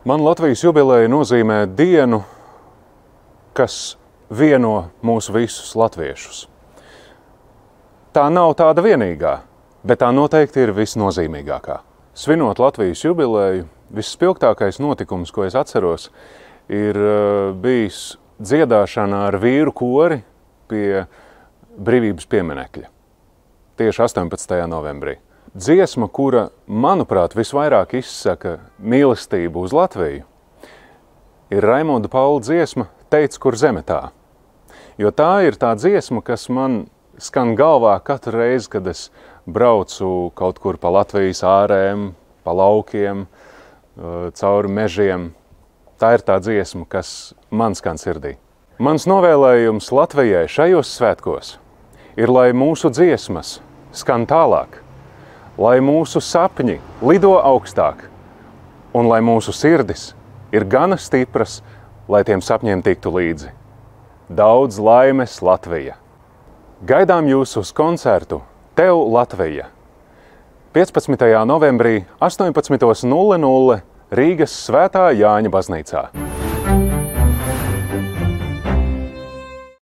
Man Latvijas jubileja nozīmē dienu, kas vieno mūs visus latviešus. Tā nav tāda vienīgā, bet tā noteikti ir visnozīmīgākā. Svinot Latvijas jubileju, visspilgtākais notikums, ko es atceros, ir bijis dziedāšana ar vīru kori pie Brīvības pieminekļa. Tieši 18. novembrī. Dziesma, kura, manuprāt, visvairāk izsaka mīlestību uz Latviju, ir Raimonda Paula dziesma Teic, kur zeme tā. Jo tā ir tā dziesma, kas man skan galvā katru reizi, kad es braucu kaut kur pa Latvijas ārēm, pa laukiem, cauri mežiem. Tā ir tā dziesma, kas man skan sirdī. Mans novēlējums Latvijai šajos svētkos ir, lai mūsu dziesmas skan tālāk, lai mūsu sapņi lido augstāk un lai mūsu sirdis ir gana stipras, lai tiem sapņiem tiktu līdzi. Daudz laimes, Latvija! Gaidām jūs uz koncertu Tev Latvija 15. novembrī 18:00 Rīgas Svētā Jāņa baznīcā.